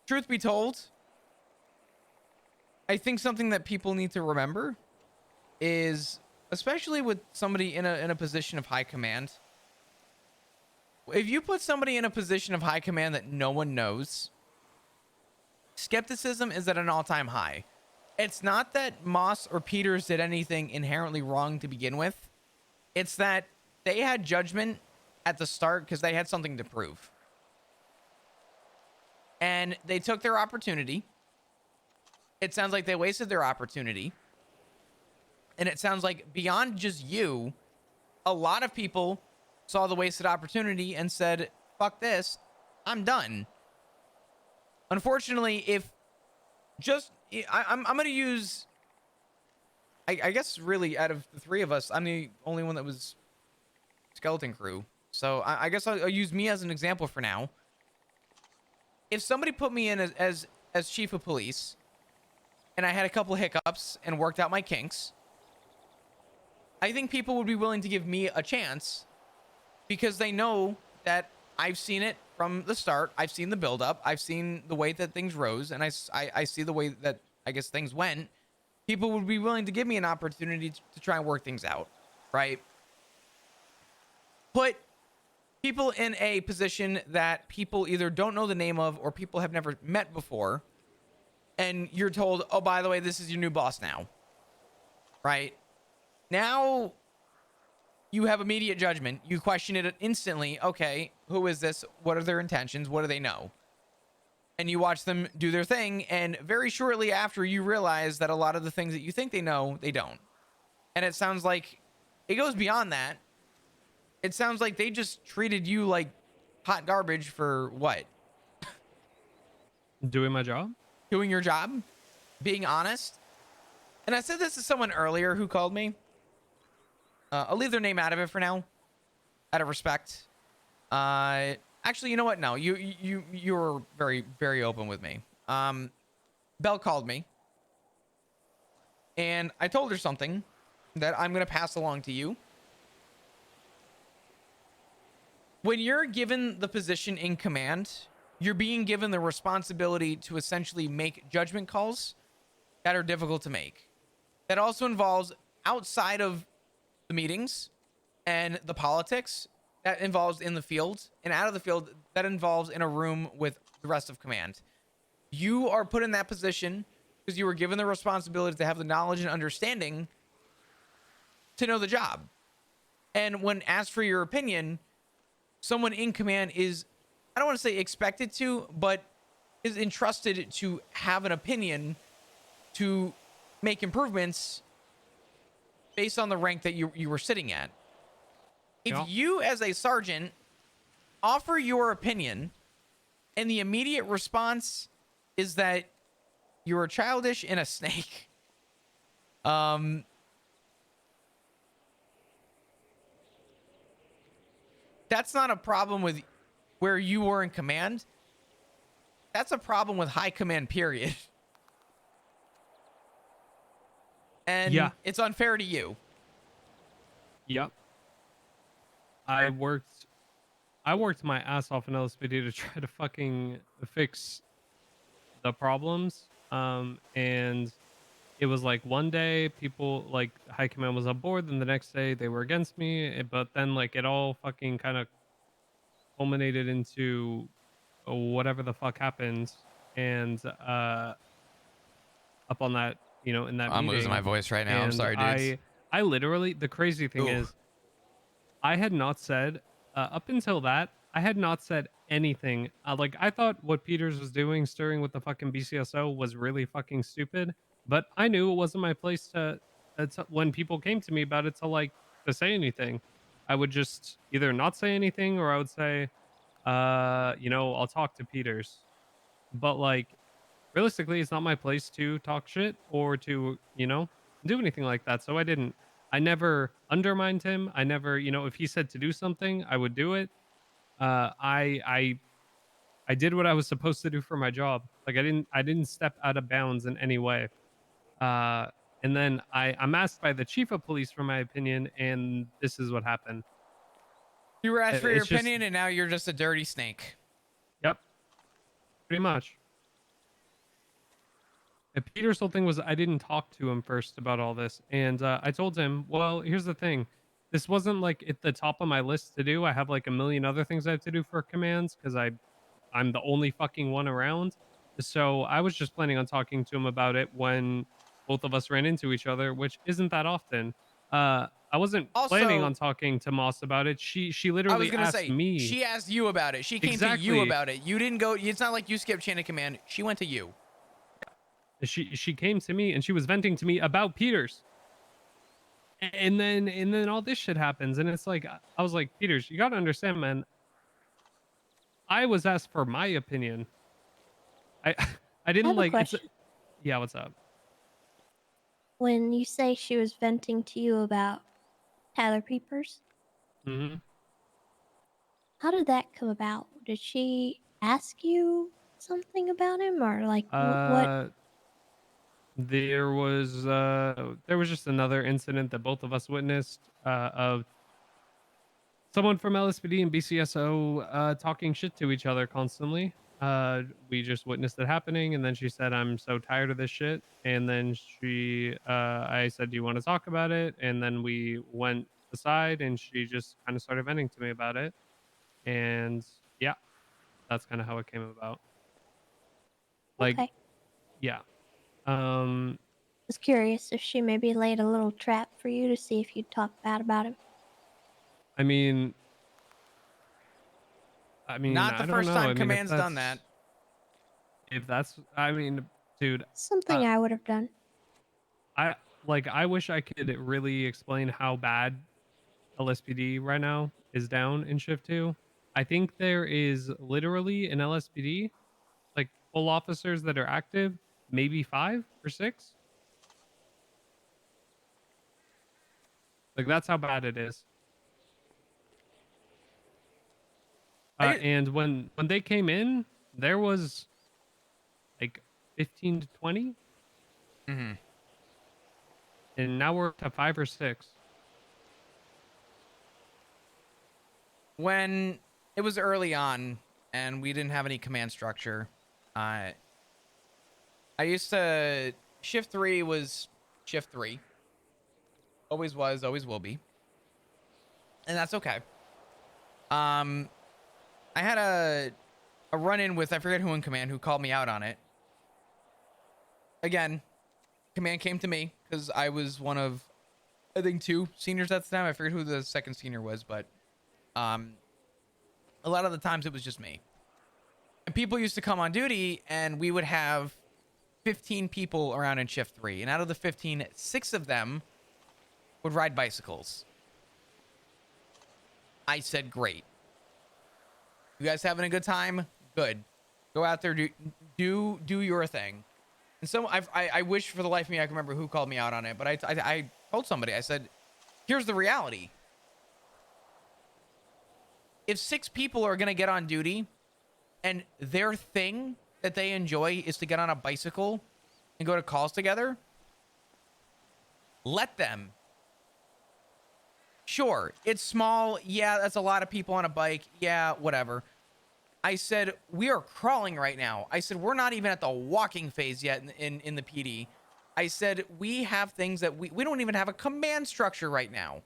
Truth be told, I think something that people need to remember is, especially with somebody in a position of high command, if you put somebody in a position of high command that no one knows, skepticism is at an all-time high. It's not that Moss or Peters did anything inherently wrong to begin with. It's that they had judgment at the start because they had something to prove. And they took their opportunity. It sounds like they wasted their opportunity. And it sounds like beyond just you, a lot of people saw the wasted opportunity and said, fuck this, I'm done. Unfortunately, I'm going to use, I guess really out of the 3 of us, I'm the only one that was skeleton crew. So I guess I'll use me as an example for now. If somebody put me in as chief of police and I had a couple hiccups and worked out my kinks, I think people would be willing to give me a chance because they know that I've seen it from the start. I've seen the buildup. I've seen the way that things rose, and I see the way that I guess things went. People would be willing to give me an opportunity to try and work things out, right? Put people in a position that people either don't know the name of or people have never met before, and you're told, oh, by the way, this is your new boss now, right? Now you have immediate judgment. You question it instantly. Okay, who is this? What are their intentions? What do they know? And you watch them do their thing, and very shortly after, you realize that a lot of the things that you think they know, they don't. And it sounds like it goes beyond that. It sounds like they just treated you like hot garbage for what? Doing my job? Doing your job? Being honest? And I said this to someone earlier who called me. I'll leave their name out of it for now, out of respect. Actually, you know what? No, you were very, very open with me. Belle called me, and I told her something that I'm gonna pass along to you. when you're given the position in command, you're being given the responsibility to essentially make judgment calls that are difficult to make. That also involves outside of the meetings and the politics, that involves in the field, and out of the field, that involves in a room with the rest of command. You are put in that position because you were given the responsibility to have the knowledge and understanding to know the job. And when asked for your opinion, someone in command is, I don't want to say expected to, but is entrusted to have an opinion to make improvements based on the rank that you were sitting at. If Yeah. you, as a sergeant, offer your opinion and the immediate response is that you're childish and a snake, that's not a problem with where you were in command. That's a problem with high command, period. And Yeah. it's unfair to you. Yep. I worked my ass off in LSPD to try to fucking fix the problems. And it was like one day people like high command was on board, then the next day they were against me. But then like it all fucking kind of culminated into whatever the fuck happened. And up on that, in that I'm losing meeting. my voice right now. I'm And sorry, dudes. I literally, the crazy thing Ooh. is, I had not said up until that, I had not said anything. Like I thought what Peters was doing, stirring with the fucking BCSO, was really fucking stupid. But I knew it wasn't my place to when people came to me about it to say anything. I would just either not say anything or I would say, I'll talk to Peters. But like realistically, it's not my place to talk shit or to, do anything like that. So I didn't. I never undermined him. I never, if he said to do something, I would do it. I did what I was supposed to do for my job. Like I didn't step out of bounds in any way. Uh, and then I'm asked by the chief of police for my opinion, and this is what happened. You were asked for your It's just, opinion, and now you're just a dirty snake. yep, pretty much. And Peter's whole thing was I didn't talk to him first about all this, and I told him, well, here's the thing, this wasn't like at the top of my list to do. I have like a million other things I have to do for commands because I'm the only fucking one around. So I was just planning on talking to him about it when both of us ran into each other, which isn't that often. I wasn't planning Also, on talking to Moss about it. She I was literally gonna asked say, me. she asked you about it. She came to you Exactly. about it. You didn't go. It's not like you skipped chain of command. She went to you. She came to me and she was venting to me about Peters. And then all this shit happens, and it's like I was like, Peters, you gotta understand, man. I was asked for my opinion. I I I didn't have a like it's question. yeah, what's up? When you say she was venting to you about Tyler Peepers, Mm-hmm. how did that come about? Did she ask you something about him, or like what? There was just another incident that both of us witnessed of someone from LSPD and BCSO talking shit to each other constantly. We just witnessed it happening, and then she said, "I'm so tired of this shit." And then I said, "Do you want to talk about it?" And then we went aside, and she just kind of started venting to me about it. And yeah, that's kind of how it came about. Like, Okay, yeah. Um, was curious if she maybe laid a little trap for you to see if you'd talk bad about him. I mean, Not the I don't first know. I time mean, command's done that. I mean, dude, Something I would have done. I wish I could really explain how bad LSPD right now is down in shift 2. I think there is literally an LSPD like full officers that are active, maybe 5 or 6. Like that's how bad it is. And when they came in, there was like 15 to 20, Mm-hmm. and now we're up to 5 or 6. When it was early on, and we didn't have any command structure. I used to shift 3 was shift 3. Always was, always will be, and that's okay. I had a run-in with, I forget who in command, who called me out on it. Again, command came to me because I was one of, I think, 2 seniors at the time. I forget who the second senior was, but a lot of the times it was just me. And people used to come on duty, and we would have 15 people around in shift 3, and out of the 15, 6 of them would ride bicycles. I said, great. You guys having a good time? Good. Go out there, do your thing. And so I wish for the life of me I can remember who called me out on it, but I told somebody, I said, here's the reality. If 6 people are gonna get on duty and their thing that they enjoy is to get on a bicycle and go to calls together, let them. Sure, it's small. Yeah, that's a lot of people on a bike. Yeah, whatever. I said, we are crawling right now. I said, we're not even at the walking phase yet in the PD. I said, we have things that we don't even have a command structure right now.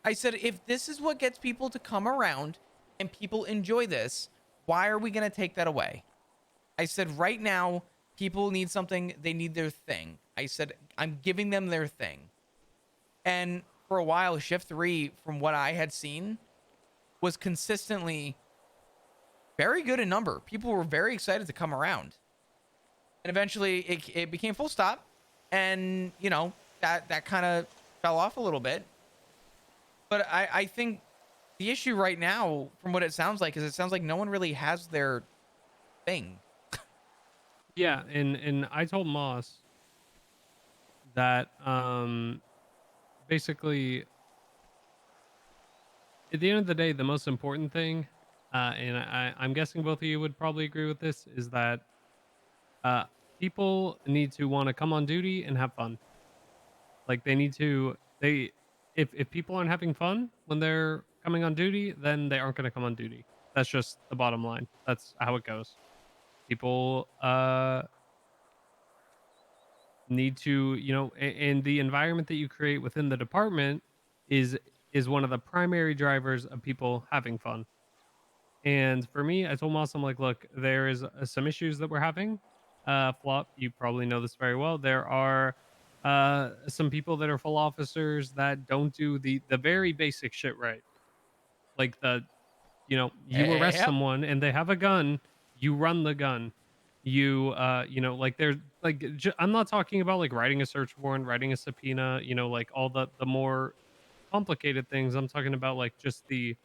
I said, if this is what gets people to come around and people enjoy this, why are we going to take that away? I said, right now, people need something. They need their thing. I said, I'm giving them their thing. And for a while, shift 3, from what I had seen, was consistently very good in number. People were very excited to come around. And eventually it became full stop. And, you know, that kind of fell off a little bit. But I think the issue right now, from what it sounds like, is it sounds like no one really has their thing. Yeah, and I told Moss that basically at the end of the day, the most important thing, and I'm guessing both of you would probably agree with this, is that people need to want to come on duty and have fun. Like they need to, if people aren't having fun when they're coming on duty, then they aren't going to come on duty. That's just the bottom line. That's how it goes. People need to, you know, and the environment that you create within the department is one of the primary drivers of people having fun. And for me, I told Moss, I'm like, look, there is some issues that we're having. Flop, you probably know this very well. There are some people that are full officers that don't do the very basic shit right. Like you know, you arrest Yep. someone and they have a gun, you run the gun. You know, like there's like I'm not talking about like writing a search warrant, writing a subpoena, you know, like all the more complicated things. I'm talking about like just the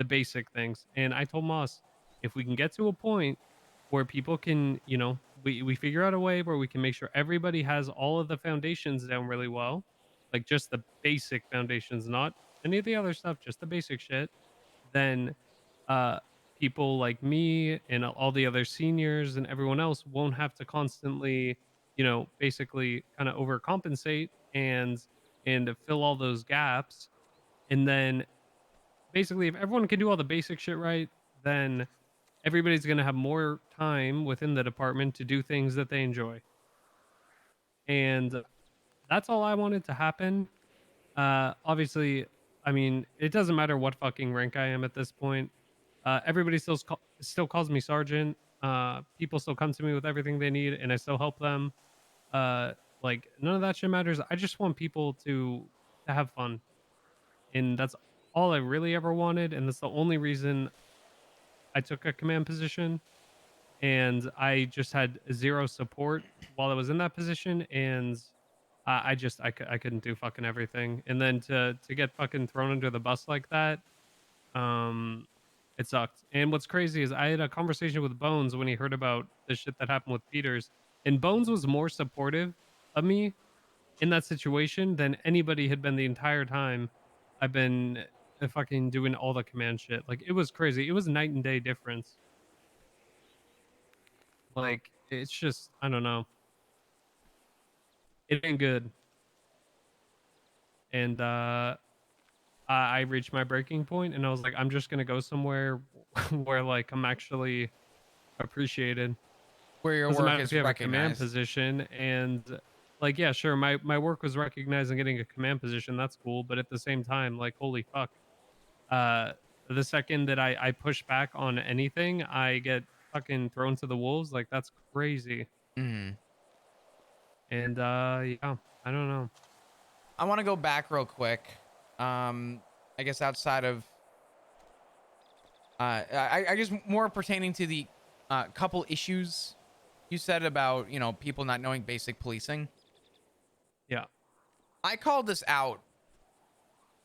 basic things. And I told Moss, if we can get to a point where people can, you know, we figure out a way where we can make sure everybody has all of the foundations down really well, like just the basic foundations, not any of the other stuff, just the basic shit, then uh people like me and all the other seniors and everyone else won't have to constantly, you know, basically kind of overcompensate and fill all those gaps. And then basically if everyone can do all the basic shit right, then everybody's going to have more time within the department to do things that they enjoy. And that's all I wanted to happen. Obviously, I mean, it doesn't matter what fucking rank I am at this point. Everybody still calls me sergeant. People still come to me with everything they need, and I still help them. Like none of that shit matters. I just want people to have fun, and that's all I really ever wanted, and that's the only reason I took a command position. And I just had zero support while I was in that position, and I couldn't do fucking everything. And then to get fucking thrown under the bus like that, um, it sucked. And what's crazy is I had a conversation with Bones when he heard about the shit that happened with Peters, and Bones was more supportive of me in that situation than anybody had been the entire time I've been fucking doing all the command shit. Like it was crazy. It was night and day difference. Like it's just I don't know. It ain't good. And I reached my breaking point, and I was like, I'm just gonna go somewhere where like I'm actually appreciated. Where your Doesn't work matter if is you have a command recognized. position, and like, yeah, sure, my work was recognized and getting a command position. That's cool, but at the same time, like, holy fuck, uh, the second that I push back on anything, I get fucking thrown to the wolves. Like, that's crazy. Mhm. And yeah, I don't know. I want to go back real quick. I guess outside of I guess more pertaining to the couple issues you said about, you know, people not knowing basic policing. Yeah. I called this out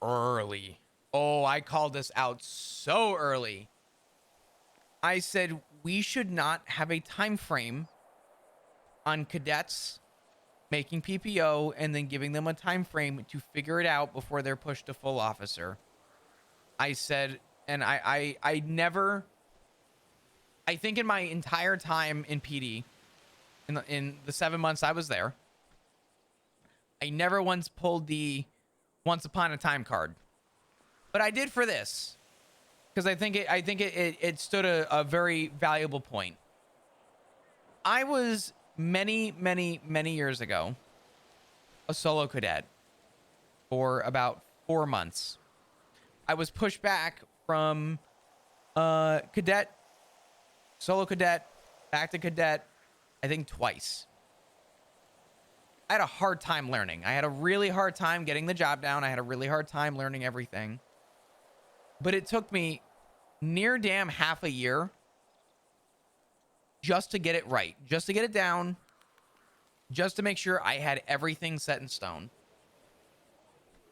early. Oh, I called this out so early. I said we should not have a time frame on cadets making PPO and then giving them a time frame to figure it out before they're pushed to full officer. I said, and I never, I think in my entire time in PD, in the 7 months I was there, I never once pulled the once upon a time card, but I did for this because I think it stood a very valuable point. I was many years ago a solo cadet for about 4 months. I was pushed back from cadet, solo cadet, back to cadet, I think twice. I had a hard time learning. I had a really hard time getting the job down. I had a really hard time learning everything. But it took me near damn half a year just to get it right, just to get it down, just to make sure I had everything set in stone.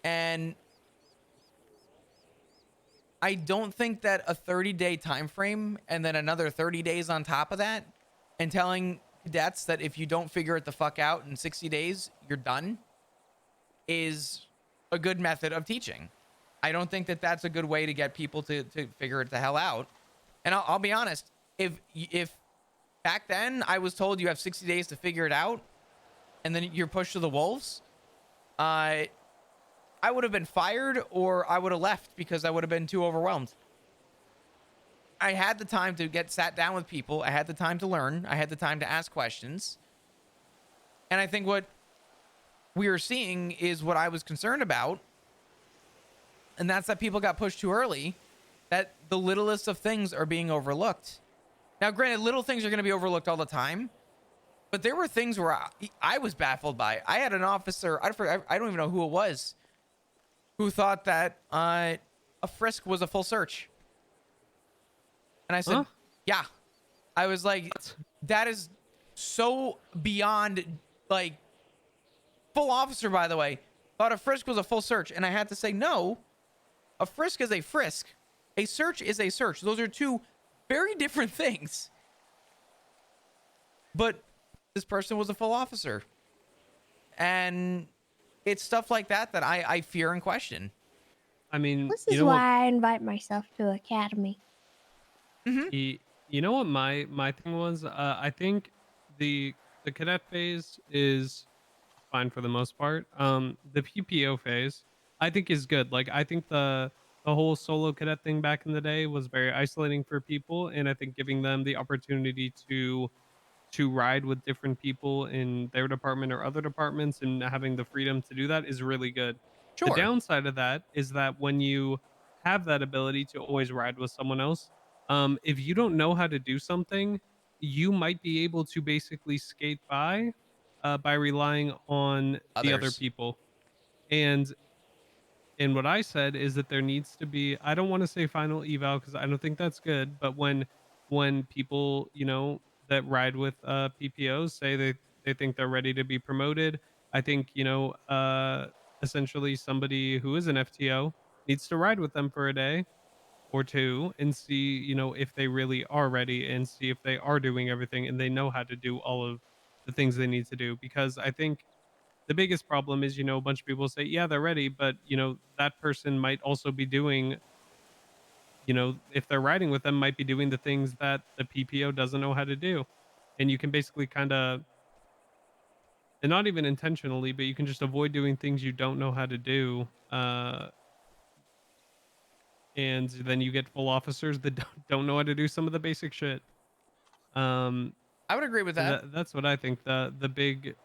And I don't think that a 30-day time frame and then another 30 days on top of that and telling cadets that if you don't figure it the fuck out in 60 days, you're done is a good method of teaching. I don't think that that's a good way to get people to figure it the hell out. And I'll be honest, if back then I was told you have 60 days to figure it out and then you're pushed to the wolves, I would have been fired or I would have left because I would have been too overwhelmed. I had the time to get sat down with people. I had the time to learn. I had the time to ask questions. And I think what we are seeing is what I was concerned about. And that's that people got pushed too early, that the littlest of things are being overlooked. Now, granted, little things are going to be overlooked all the time, but there were things where I was baffled by. I had an officer, I don't even know who it was, who thought that a frisk was a full search. And I said, Huh? yeah. I was like, that is so beyond, like, full officer, by the way, thought a frisk was a full search. And I had to say, no, a frisk is a frisk. A search is a search. Those are two very different things. But this person was a full officer. And it's stuff like that that I fear and question. I mean, This you is know what? why I invite myself to Academy. You know what my thing was? I think the the cadet phase is fine for the most part. The PPO phase I think is good. Like, I think the whole solo cadet thing back in the day was very isolating for people, and I think giving them the opportunity to ride with different people in their department or other departments and having the freedom to do that is really good. The Sure. downside of that is that when you have that ability to always ride with someone else, if you don't know how to do something, you might be able to basically skate by relying on the other Others. people. And what I said is that there needs to be, I don't want to say final eval because I don't think that's good, but when people, you know, that ride with PPOs say they think they're ready to be promoted, I think, you know, essentially somebody who is an FTO needs to ride with them for a day or two and see, you know, if they really are ready and see if they are doing everything and they know how to do all of the things they need to do. Because I think the biggest problem is, you know, a bunch of people say, yeah, they're ready, but, you know, that person might also be doing, you know, if they're riding with them, might be doing the things that the PPO doesn't know how to do. And you can basically kind of, and not even intentionally, but you can just avoid doing things you don't know how to do and then you get full officers that don't know how to do some of the basic shit. I would agree with that. That's what I think. The big